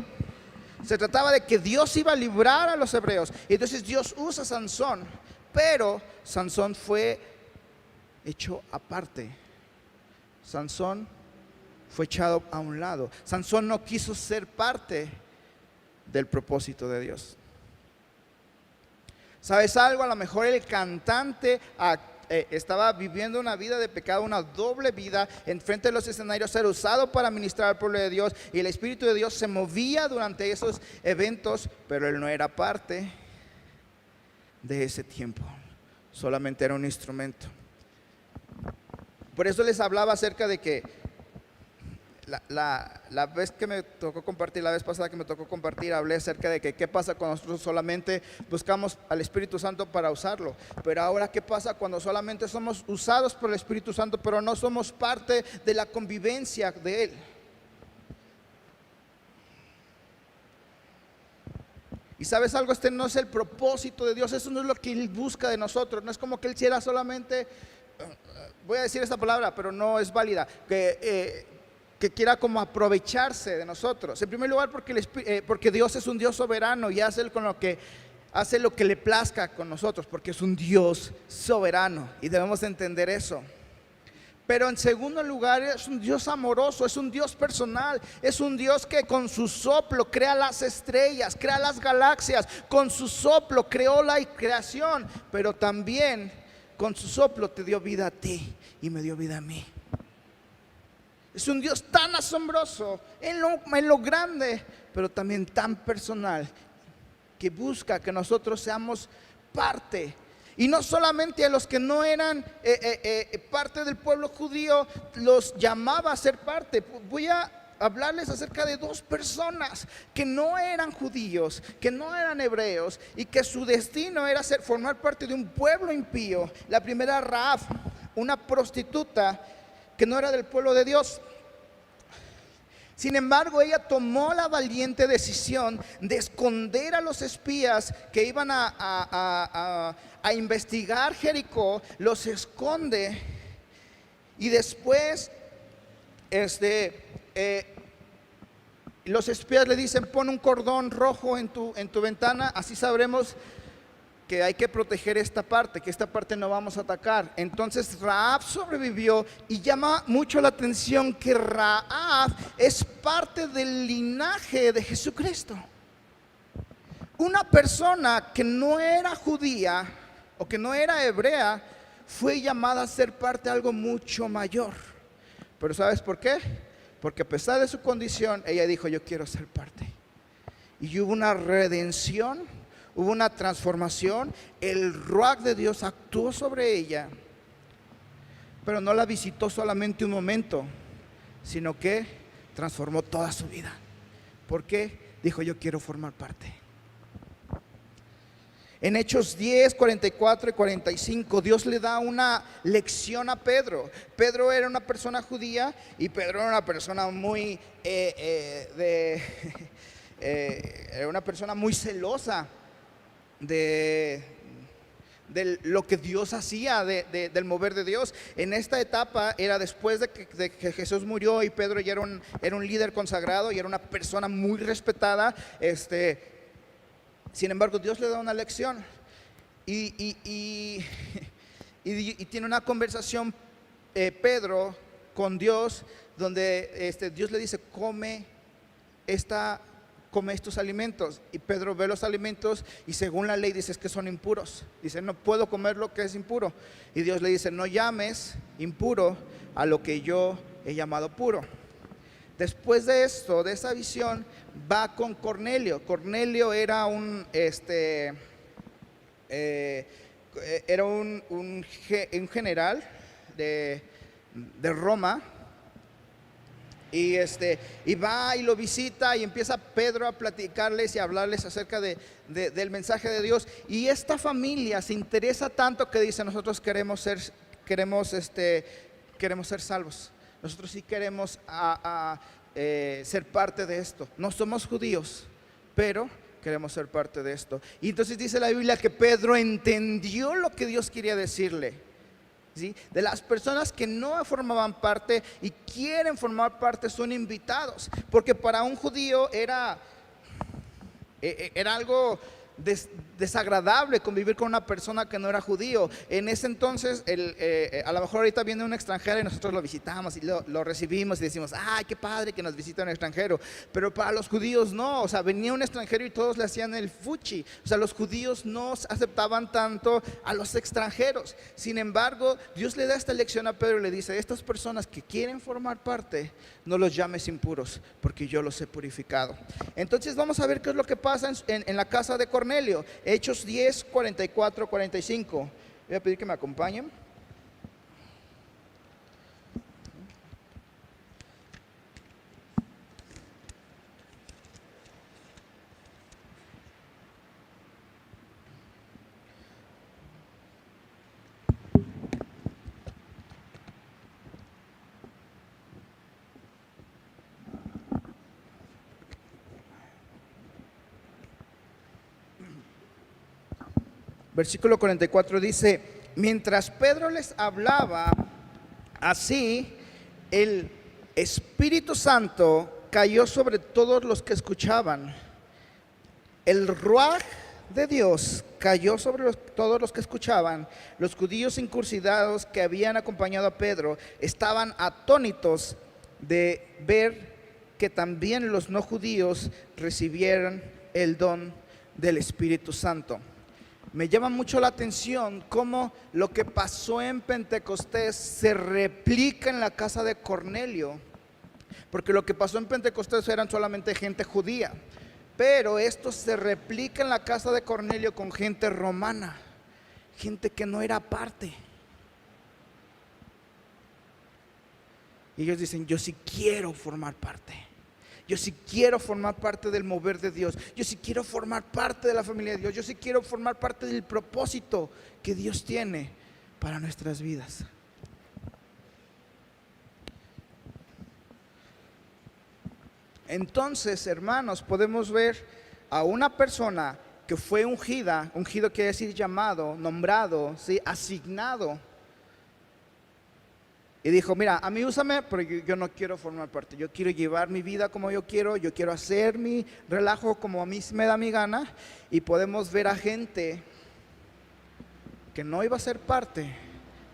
Se trataba de que Dios iba a librar a los hebreos. Y entonces Dios usa a Sansón, pero Sansón fue hecho aparte. Sansón fue echado a un lado. Sansón no quiso ser parte del propósito de Dios. ¿Sabes algo? A lo mejor el cantante estaba viviendo una vida de pecado, una doble vida. Enfrente de los escenarios era usado para ministrar al pueblo de Dios, y el Espíritu de Dios se movía durante esos eventos, pero él no era parte de ese tiempo. Solamente era un instrumento. Por eso les hablaba acerca de que la vez que me tocó compartir, la vez pasada que me tocó compartir, hablé acerca de que qué pasa cuando nosotros solamente buscamos al Espíritu Santo para usarlo. Pero ahora, ¿qué pasa cuando solamente somos usados por el Espíritu Santo, pero no somos parte de la convivencia de Él? Y sabes algo, este no es el propósito de Dios, eso no es lo que Él busca de nosotros. No es como que Él quiera solamente, voy a decir esta palabra, pero no es válida, que quiera como aprovecharse de nosotros. En primer lugar, porque Dios es un Dios soberano y hace lo que le plazca con nosotros, porque es un Dios soberano y debemos entender eso. Pero en segundo lugar, es un Dios amoroso, es un Dios personal, es un Dios que con su soplo crea las estrellas, crea las galaxias, con su soplo creó la creación, pero también con su soplo te dio vida a ti y me dio vida a mí. Es un Dios tan asombroso en lo grande, pero también tan personal, que busca que nosotros seamos parte. Y no solamente a los que no eran parte del pueblo judío los llamaba a ser parte. Voy a hablarles acerca de dos personas que no eran judíos, que no eran hebreos, y que su destino era formar parte de un pueblo impío. La primera, Rahab, una prostituta que no era del pueblo de Dios. Sin embargo, ella tomó la valiente decisión de esconder a los espías que iban a investigar Jericó. Los esconde y después los espías le dicen: pon un cordón rojo en tu ventana, así sabremos que hay que proteger esta parte, que esta parte no vamos a atacar. Entonces Rahab sobrevivió, y llama mucho la atención que Rahab es parte del linaje de Jesucristo. Una persona que no era judía o que no era hebrea fue llamada a ser parte de algo mucho mayor. Pero ¿sabes por qué? Porque a pesar de su condición, ella dijo: yo quiero ser parte. Y hubo una redención, hubo una transformación. El Ruaj de Dios actuó sobre ella, pero no la visitó solamente un momento, sino que transformó toda su vida. ¿Por qué? Dijo: yo quiero formar parte. En Hechos 10, 44 y 45, Dios le da una lección a Pedro. Pedro era una persona judía, y Pedro era una persona muy era una persona muy celosa de lo que Dios hacía, del mover de Dios. En esta etapa era después de que Jesús murió, y Pedro ya era un líder consagrado y era una persona muy respetada. Sin embargo, Dios le da una lección y tiene una conversación Pedro con Dios, donde Dios le dice, come estos alimentos. Y Pedro ve los alimentos y según la ley dice, es que son impuros. Dice, no puedo comer lo que es impuro. Y Dios le dice, no llames impuro a lo que yo he llamado puro. Después de esto, de esa visión, va con Cornelio. Cornelio era un general de Roma. Y va y lo visita y empieza Pedro a platicarles y a hablarles acerca del mensaje de Dios. Y esta familia se interesa tanto que dice, nosotros queremos ser salvos. Nosotros sí queremos ser parte de esto. No somos judíos, pero queremos ser parte de esto. Y entonces dice la Biblia que Pedro entendió lo que Dios quería decirle. ¿Sí? De las personas que no formaban parte y quieren formar parte son invitados, porque para un judío era algo desagradable convivir con una persona que no era judío. En ese entonces, a lo mejor ahorita viene un extranjero y nosotros lo visitamos y lo recibimos y decimos, ay, qué padre que nos visita un extranjero. Pero para los judíos no, o sea, venía un extranjero y todos le hacían el fuchi. O sea, los judíos no aceptaban tanto a los extranjeros. Sin embargo, Dios le da esta lección a Pedro y le dice, estas personas que quieren formar parte, no los llames impuros, porque yo los he purificado. Entonces vamos a ver qué es lo que pasa en la casa de Cornelio. Hechos 10, 44, 45. Voy a pedir que me acompañen. Versículo 44 dice, mientras Pedro les hablaba así, el Espíritu Santo cayó sobre todos los que escuchaban. El Ruaj de Dios cayó sobre todos los que escuchaban. Los judíos incircuncidados que habían acompañado a Pedro estaban atónitos de ver que también los no judíos recibieran el don del Espíritu Santo. Me llama mucho la atención cómo lo que pasó en Pentecostés se replica en la casa de Cornelio, porque lo que pasó en Pentecostés eran solamente gente judía, pero esto se replica en la casa de Cornelio con gente romana, gente que no era parte. Y ellos dicen, yo sí quiero formar parte. Yo sí quiero formar parte del mover de Dios. Yo sí quiero formar parte de la familia de Dios. Yo sí quiero formar parte del propósito que Dios tiene para nuestras vidas. Entonces, hermanos, podemos ver a una persona que fue ungida. Ungido quiere decir llamado, nombrado, ¿sí? Asignado. Y dijo, mira, a mí úsame, pero yo no quiero formar parte. Yo quiero llevar mi vida como yo quiero hacer mi relajo como a mí me da mi gana. Y podemos ver a gente que no iba a ser parte,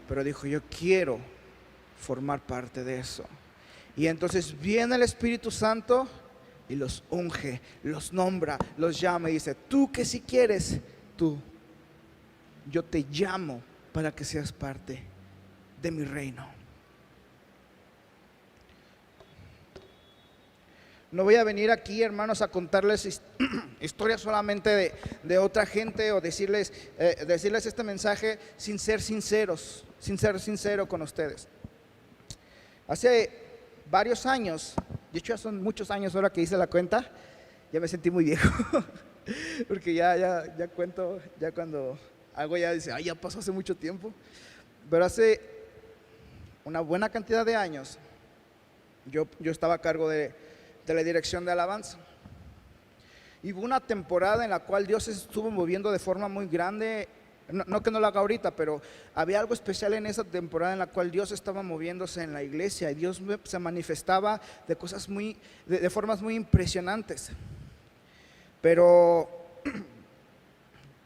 pero dijo, yo quiero formar parte de eso. Y entonces viene el Espíritu Santo y los unge, los nombra, los llama y dice, tú que si quieres, yo te llamo para que seas parte de mi reino. No voy a venir aquí, hermanos, a contarles historias solamente de otra gente o decirles este mensaje sin ser sincero con ustedes. Hace varios años, de hecho ya son muchos años ahora que hice la cuenta, ya me sentí muy viejo, porque ya cuento, ya cuando algo ya dice, ya pasó hace mucho tiempo, pero hace una buena cantidad de años yo estaba a cargo de la dirección de alabanza. Y hubo una temporada en la cual Dios se estuvo moviendo de forma muy grande. No que no lo haga ahorita, pero había algo especial en esa temporada en la cual Dios estaba moviéndose en la iglesia. Y Dios se manifestaba de cosas de formas muy impresionantes. Pero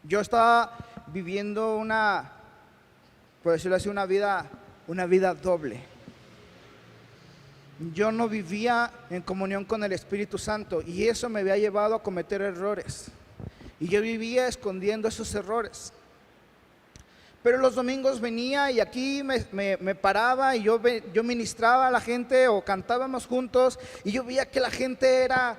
yo estaba viviendo por decirlo así, una vida doble. yo no vivía en comunión con el Espíritu Santo y eso me había llevado a cometer errores. Y yo vivía escondiendo esos errores. Pero los domingos venía y aquí me paraba y yo ministraba a la gente o cantábamos juntos y yo veía que la gente era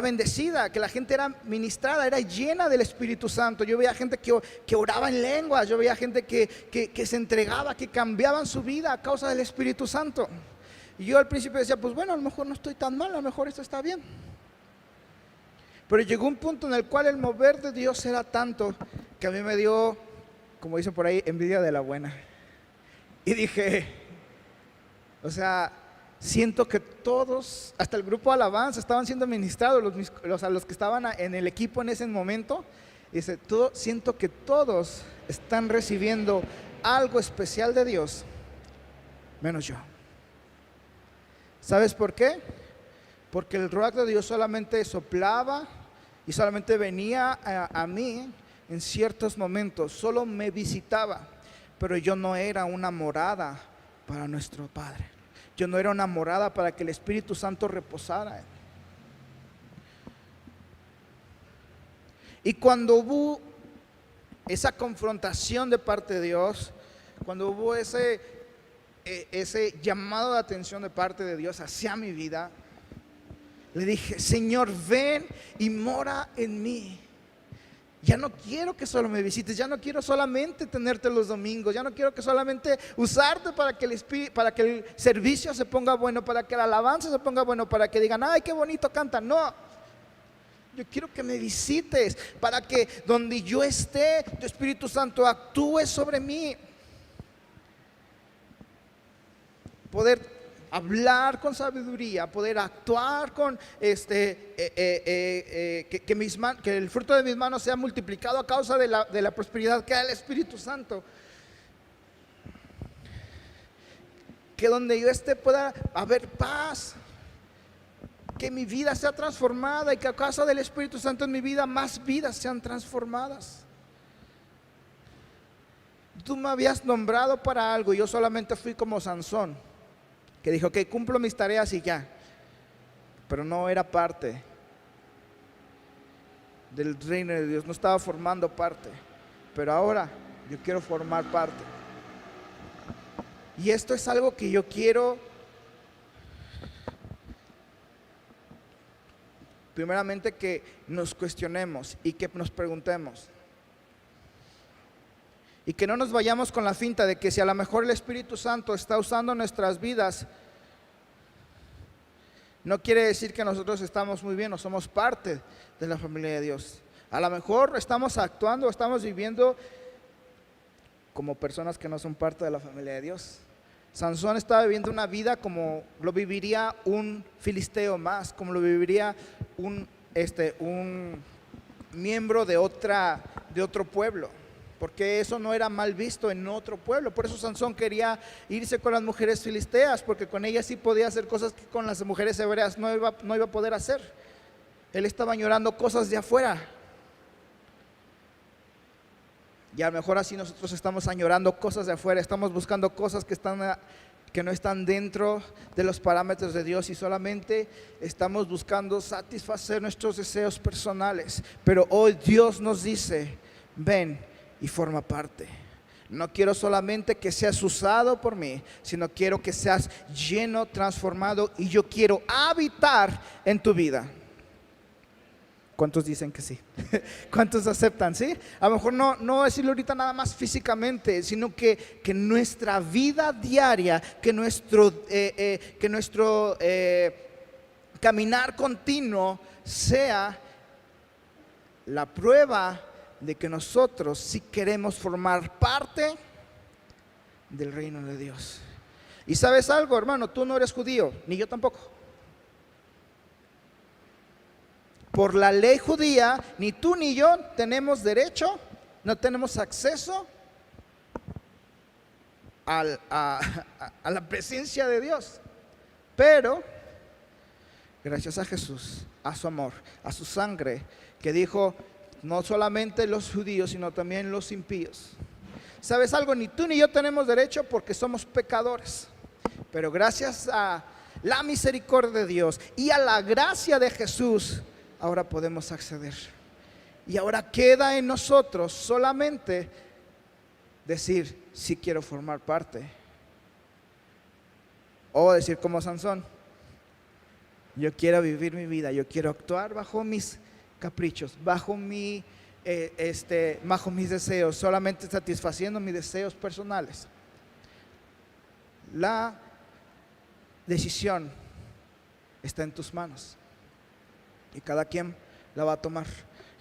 bendecida, que la gente era ministrada, era llena del Espíritu Santo. Yo veía gente que oraba en lenguas, yo veía gente que se entregaba, que cambiaban su vida a causa del Espíritu Santo. Y yo al principio decía, pues bueno, a lo mejor no estoy tan mal, a lo mejor esto está bien. Pero llegó un punto en el cual el mover de Dios era tanto que a mí me dio, como dicen por ahí, envidia de la buena. Y dije, o sea, siento que todos, hasta el grupo de alabanza, estaban siendo ministrados, los que estaban en el equipo en ese momento. Dice, siento que todos están recibiendo algo especial de Dios, menos yo. ¿Sabes por qué? Porque el ruach de Dios solamente soplaba y solamente venía a mí en ciertos momentos, solo me visitaba, pero yo no era una morada para nuestro Padre. Yo no era una morada para que el Espíritu Santo reposara. Y cuando hubo esa confrontación de parte de Dios, cuando hubo ese llamado de atención de parte de Dios hacia mi vida, le dije, Señor, ven y mora en mí. Ya no quiero que solo me visites, ya no quiero solamente tenerte los domingos, ya no quiero que solamente usarte para que el servicio se ponga bueno, para que la alabanza se ponga bueno, para que digan, ay, qué bonito canta. No, yo quiero que me visites, para que donde yo esté, tu Espíritu Santo actúe sobre mí. Poder hablar con sabiduría, poder actuar con que el fruto de mis manos sea multiplicado a causa de la prosperidad que da el Espíritu Santo. Que donde yo esté pueda haber paz, que mi vida sea transformada y que a causa del Espíritu Santo en mi vida más vidas sean transformadas. Tú me habías nombrado para algo y yo solamente fui como Sansón, que dijo, ok, cumplo mis tareas y ya, pero no era parte del reino de Dios, no estaba formando parte, pero ahora yo quiero formar parte. Y esto es algo que yo quiero, primeramente, que nos cuestionemos y que nos preguntemos. Y que no nos vayamos con la finta de que si a lo mejor el Espíritu Santo está usando nuestras vidas, no quiere decir que nosotros estamos muy bien o somos parte de la familia de Dios. A lo mejor estamos actuando, estamos viviendo como personas que no son parte de la familia de Dios. Sansón estaba viviendo una vida como lo viviría un filisteo más, como lo viviría un miembro de otro pueblo. Porque eso no era mal visto en otro pueblo. Por eso Sansón quería irse con las mujeres filisteas, porque con ellas sí podía hacer cosas que con las mujeres hebreas no iba a poder hacer. Él estaba añorando cosas de afuera. Y a lo mejor así nosotros estamos añorando cosas de afuera, estamos buscando cosas que no están dentro de los parámetros de Dios y solamente estamos buscando satisfacer nuestros deseos personales. Pero hoy Dios nos dice, ven y forma parte. No quiero solamente que seas usado por mí, sino quiero que seas lleno, transformado, y yo quiero habitar en tu vida. ¿Cuántos dicen que sí? ¿Cuántos aceptan? ¿Sí? A lo mejor no decirlo ahorita nada más físicamente, sino que nuestra vida diaria, que nuestro caminar continuo sea la prueba de que nosotros sí queremos formar parte del reino de Dios. Y sabes algo, hermano, tú no eres judío, ni yo tampoco. Por la ley judía, ni tú ni yo tenemos derecho, no tenemos acceso a la presencia de Dios. Pero gracias a Jesús, a su amor, a su sangre, que dijo, no solamente los judíos, sino también los impíos. ¿Sabes algo? Ni tú ni yo tenemos derecho porque somos pecadores. Pero gracias a la misericordia de Dios y a la gracia de Jesús, ahora podemos acceder. Y ahora queda en nosotros solamente decir, sí quiero formar parte. O decir como Sansón, yo quiero vivir mi vida, yo quiero actuar bajo mis caprichos, bajo mis deseos, solamente satisfaciendo mis deseos personales. La decisión está en tus manos y cada quien la va a tomar.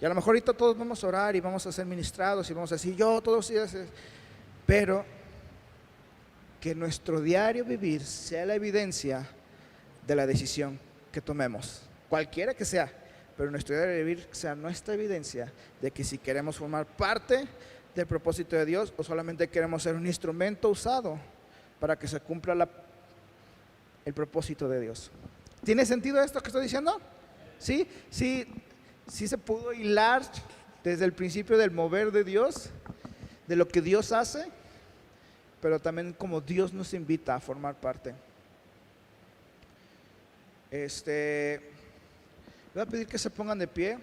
Y a lo mejor ahorita todos vamos a orar y vamos a ser ministrados y vamos a decir, yo todos los días, pero que nuestro diario vivir sea la evidencia de la decisión que tomemos, cualquiera que sea, pero nuestro diario vivir sea nuestra evidencia de que si queremos formar parte del propósito de Dios o solamente queremos ser un instrumento usado para que se cumpla el propósito de Dios. ¿Tiene sentido esto que estoy diciendo? ¿Sí? Sí se pudo hilar desde el principio del mover de Dios, de lo que Dios hace, pero también como Dios nos invita a formar parte. Voy a pedir que se pongan de pie.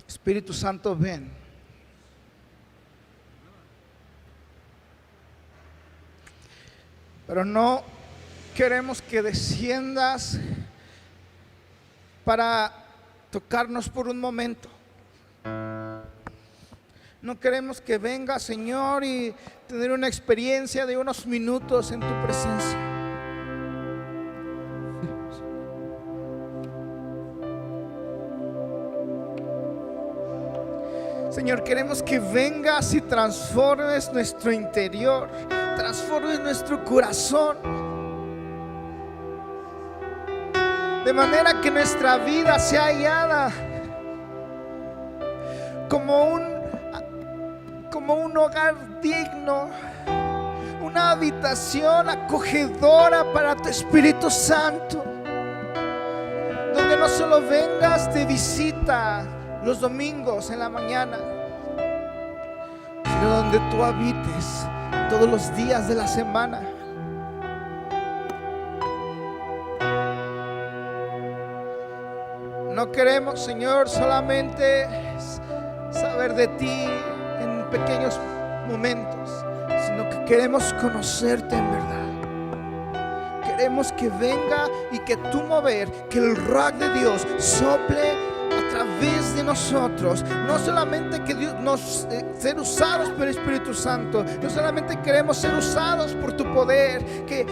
Espíritu Santo, ven. Pero no queremos que desciendas para tocarnos por un momento. No queremos que vengas, Señor, y tener una experiencia de unos minutos en tu presencia. Señor, queremos que vengas y transformes nuestro interior, transformes nuestro corazón, de manera que nuestra vida sea hallada como un hogar digno, una habitación acogedora para tu Espíritu Santo, donde no solo vengas de visita los domingos en la mañana, sino donde tú habites todos los días de la semana. No queremos, Señor, solamente saber de ti en pequeños momentos, sino que queremos conocerte en verdad. Queremos que venga y que tu mover, que el ruaj de Dios sople a través de nosotros. No solamente que Dios ser usados por el Espíritu Santo, no solamente queremos ser usados por tu poder, que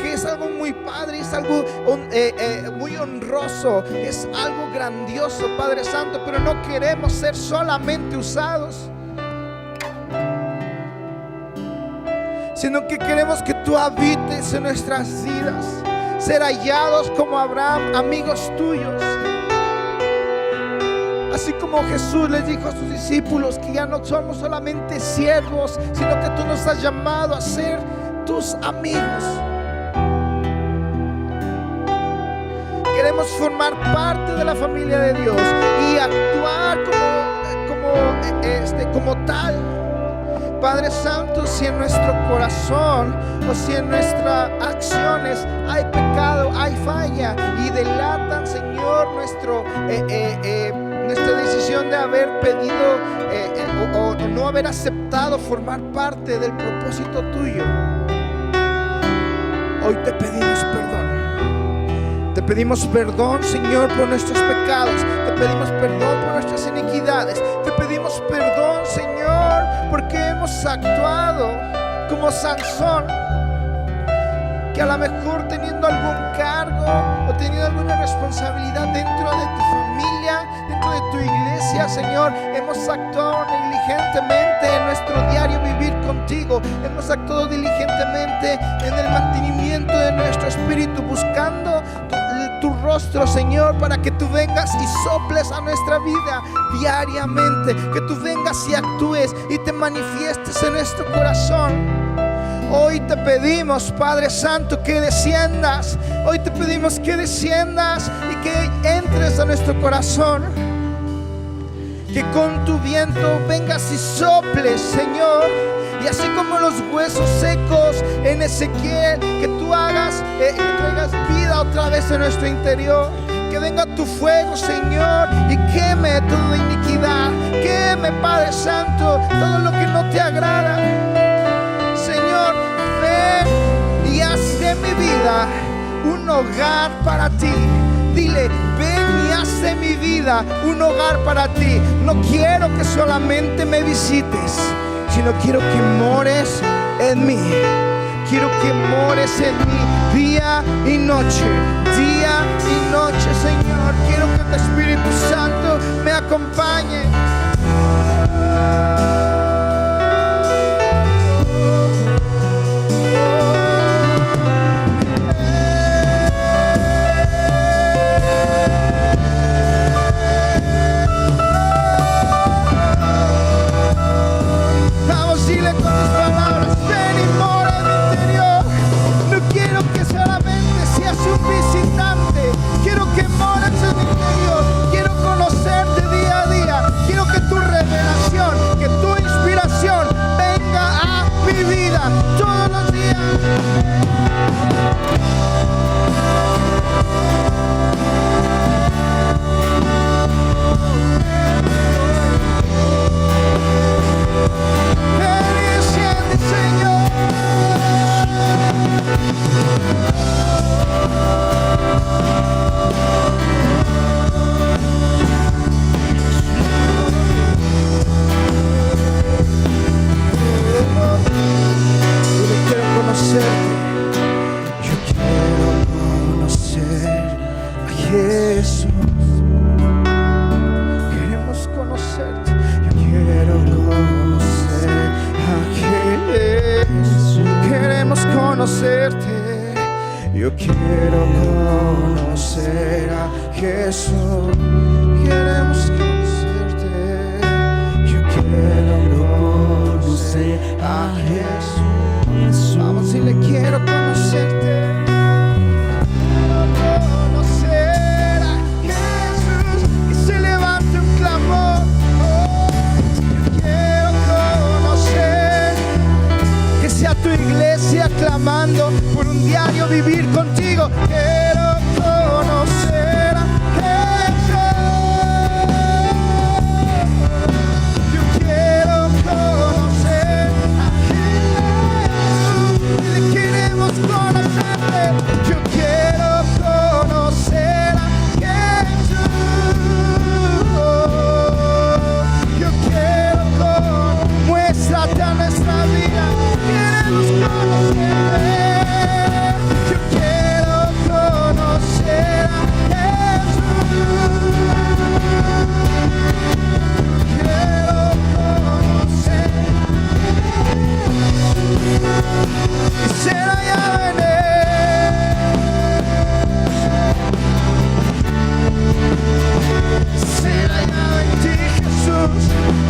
es algo muy padre, es algo muy honroso, es algo grandioso, Padre Santo, pero no queremos ser solamente usados, sino que queremos que tú habites en nuestras vidas, ser hallados como Abraham, amigos tuyos. Así como Jesús les dijo a sus discípulos que ya no somos solamente siervos, sino que tú nos has llamado a ser tus amigos. Queremos formar parte de la familia de Dios y actuar como tal. Padre Santo, si en nuestro corazón o si en nuestras acciones hay pecado, hay falla y delatan, Señor, nuestra decisión de haber pedido o no haber aceptado formar parte del propósito tuyo, hoy te pedimos perdón. Te pedimos perdón, Señor, por nuestros pecados. Te pedimos perdón por nuestras iniquidades. Te pedimos perdón, Señor, porque hemos actuado como Sansón, que a lo mejor teniendo algún cargo o teniendo alguna responsabilidad dentro de tu familia, dentro de tu iglesia, Señor, hemos actuado negligentemente en nuestro diario vivir contigo. Hemos actuado diligentemente en el mantenimiento de nuestro espíritu, buscando tu rostro, Señor, para que tú vengas y soples a nuestra vida diariamente, que tú vengas y actúes y te manifiestes en nuestro corazón. Hoy te pedimos, Padre Santo, que desciendas. Hoy te pedimos que desciendas y que entres a nuestro corazón. Que con tu viento vengas y soples, Señor. Y así como los huesos secos en Ezequiel, que tú hagas, que traigas vida otra vez en nuestro interior. Que venga tu fuego, Señor, y queme toda iniquidad. Queme, Padre Santo, todo lo que no te agrada. Señor, ven y haz de mi vida un hogar para ti. Dile, ven y haz de mi vida un hogar para ti. No quiero que solamente me visites, sino quiero que mores en mí. Quiero que mores en mí día y noche, Señor. Quiero que tu Espíritu Santo me acompañe. Yo quiero conocer a Jesús. Queremos conocerte. Yo quiero conocer a Jesús. Vamos, si le quiero conocerte. Conocer a Jesús. Que se levante un clamor. Yo quiero conocer. Que sea tu iglesia clamando por un diario vivir contigo. Quiero conocer a Jesús. Yo quiero conocer a Jesús. Le queremos conocerte. Yo quiero conocer a Jesús. Yo quiero muéstrate a nuestra vida. Queremos conocerte. Yo quiero conocer a Jesús. Quiero conocer. Y ser hallado en Él. Ser hallado en ti, Jesús.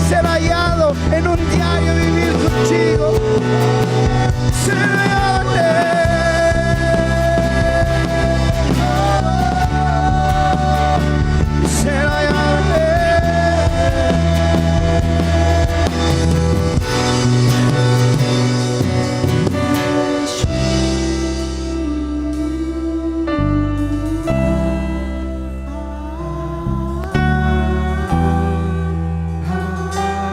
Ser hallado en un diario vivir contigo. Ser